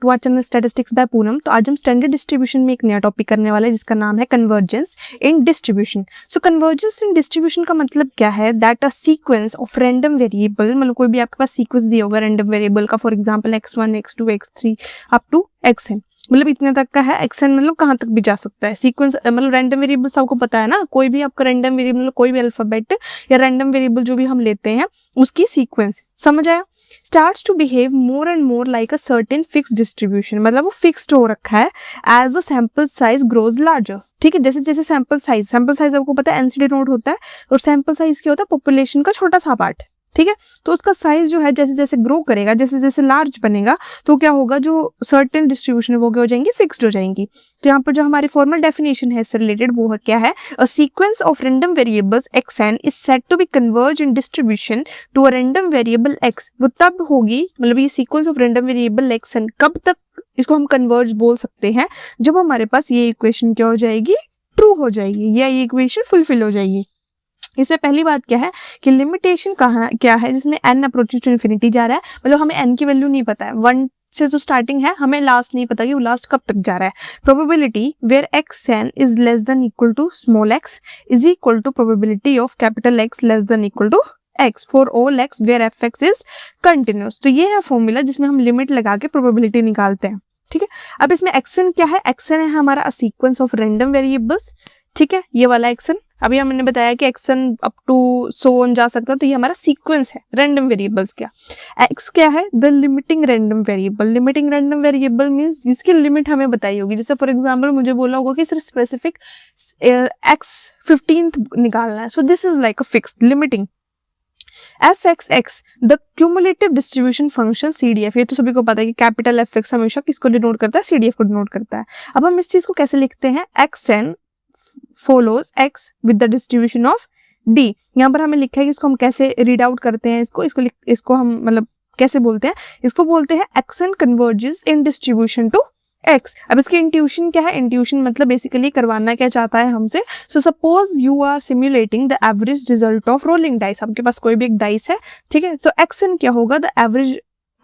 To our channel statistics by Poonam. तो आज हम स्टैंडर्ड डिस्ट्रीब्यूशन में एक नया टॉपिक करने वाले हैं जिसका नाम है convergence in distribution. So convergence in distribution का मतलब क्या है? That a sequence of random variable, मतलब कोई भी आपके पास सीक्वेंस दिया होगा रैंडम वेरिएबल का, for example x1 x2 x3 up to xn, मतलब इतने तक का है। xn मतलब कहाँ तक भी जा सकता है। सीक्वेंस मतलब रैंडम वेरिएबल्स आपको पता है ना, कोई भी आपका रैंडम वेरिएबल, कोई भी अल्फाबेट या रैंडम वेरिएबल जो भी हम लेते हैं उसकी सीक्वेंस, समझ आया? Starts to behave more and more like a certain fix distribution, मतलब वो फिक्स्ड हो रखा है as a sample size grows larger. ठीक है, जैसे जैसे सैंपल साइज आपको पता है एनसीडी नोट होता है, और सैंपल साइज क्या होता है? पॉपुलेशन का छोटा सा पार्ट। ठीक है, तो उसका साइज जो है जैसे जैसे ग्रो करेगा, जैसे जैसे लार्ज बनेगा, तो क्या होगा, जो सर्टेन डिस्ट्रीब्यूशन है वो क्या हो जाएंगी? फिक्स्ड हो जाएंगी। तो यहाँ पर जो हमारी फॉर्मल डेफिनेशन है इससे रिलेटेड वो है क्या है? A sequence of random variables xn is said to be converge in distribution to a random variable x। वो तब होगी, मतलब ये sequence of random variable xn कब तक इसको हम कन्वर्ज बोल सकते हैं? जब हमारे पास ये इक्वेशन क्या हो जाएगी? ट्रू हो जाएगी, या ये इक्वेशन फुलफिल हो जाएगी। इसमें पहली बात क्या है कि लिमिटेशन कहाँ क्या है, जिसमें n अप्रोचेस टू इन्फिनिटी जा रहा है, मतलब हमें n की वैल्यू नहीं पता है, 1 से जो स्टार्टिंग है हमें लास्ट नहीं पता कि वो लास्ट कब तक जा रहा है। Probability where xn is less than equal to small x is equal to probability of capital X less than equal to x for all x where fx is continuous. तो ये है फॉर्मूला जिसमें हम लिमिट लगा के probability निकालते हैं। ठीक है, अब इसमें xn क्या है? xn है हमारा सीक्वेंस ऑफ रैंडम वेरिएबल्स। ठीक है, ये वाला xn, अभी हमने बताया कि xn up to so on जा सकता है, तो ये हमारा सीक्वेंस है रैंडम वेरिएबल्स का। x क्या है? The limiting random variable. Limiting random variable means जिसकी लिमिट हमें बताई होगी। जैसे फॉर एग्जांपल मुझे बोला होगा कि सिर्फ स्पेसिफिक x15th निकालना है, so this is like a fixed limiting. fxx the cumulative distribution function CDF, ये तो सभी को पता है कि कैपिटल fx हमेशा किसको डिनोट करता है? CDF को डिनोट करता है। अब हम इस चीज को कैसे लिखते हैं? xn follows x with the distribution of d। यहाँ पर हमें लिखा है कि इसको हम कैसे रीड आउट करते हैं, इसको हम मतलब कैसे बोलते हैं? इसको बोलते हैं xn converges in distribution to x। अब इसकी इंट्यूशन क्या है? इंट्यूशन मतलब बेसिकली करवाना क्या चाहता है हमसे। So suppose you are simulating the average result of rolling dice. आपके पास कोई भी एक डाइस है, ठीक है, तो xn क्या होगा? The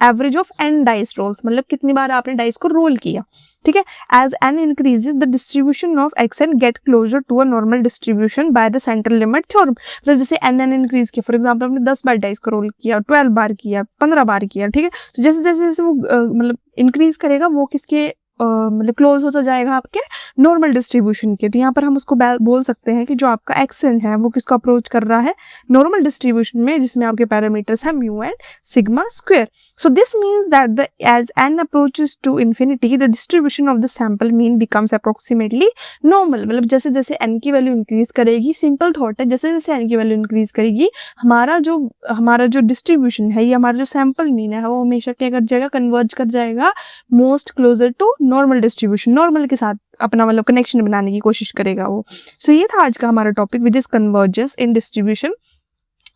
average of n dice rolls, मतलब कितनी बार आपने डाइस को रोल किया। ठीक है, as n increases the distribution of xn get closer to a normal distribution by the central limit theorem. मतलब जैसे n इंक्रीज किया, फॉर एग्जांपल आपने 10 बार डाइस को रोल किया, 12 बार किया, 15 बार किया, ठीक है, तो जैसे जैसे जैसे वो मतलब इंक्रीज करेगा, वो किसके मतलब क्लोज होता जाएगा? आपके नॉर्मल डिस्ट्रीब्यूशन के। तो यहाँ पर हम उसको बोल सकते हैं कि जो आपका xn है वो किसको अप्रोच कर रहा है? नॉर्मल डिस्ट्रीब्यूशन में, जिसमें आपके पैरामीटर्स है mu and sigma square. So this means that as n approaches to infinity the distribution of the sample mean becomes approximately normal. मतलब जैसे जैसे n की वैल्यू इंक्रीज करेगी, सिंपल थॉट है, जैसे जैसे n की वैल्यू इंक्रीज करेगी हमारा जो डिस्ट्रीब्यूशन है, ये हमारा जो सैंपल मीन है वो हमेशा क्या कर जाएगा? कन्वर्ज कर जाएगा most closer to normal distribution. Normal के साथ अपना मतलब कनेक्शन बनाने की कोशिश करेगा वो। सो ये था आज का हमारा topic which is convergence in distribution.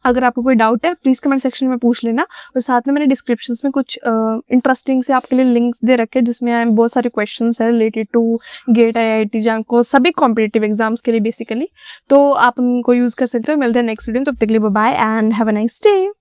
अगर आपको कोई डाउट है प्लीज कमेंट सेक्शन में पूछ लेना, और साथ में मैंने डिस्क्रिप्शन में कुछ इंटरेस्टिंग से आपके लिए लिंक्स दे रखे हैं जिसमें बहुत सारे क्वेश्चंस है related to GATE, IIT, JANCO, सभी कॉम्पिटिटिव एग्जाम्स के लिए बेसिकली, तो आप उनको यूज कर सकते हो। मिलते हैं नेक्स्ट वीडियो में, तब तक के लिए bye and have a nice day.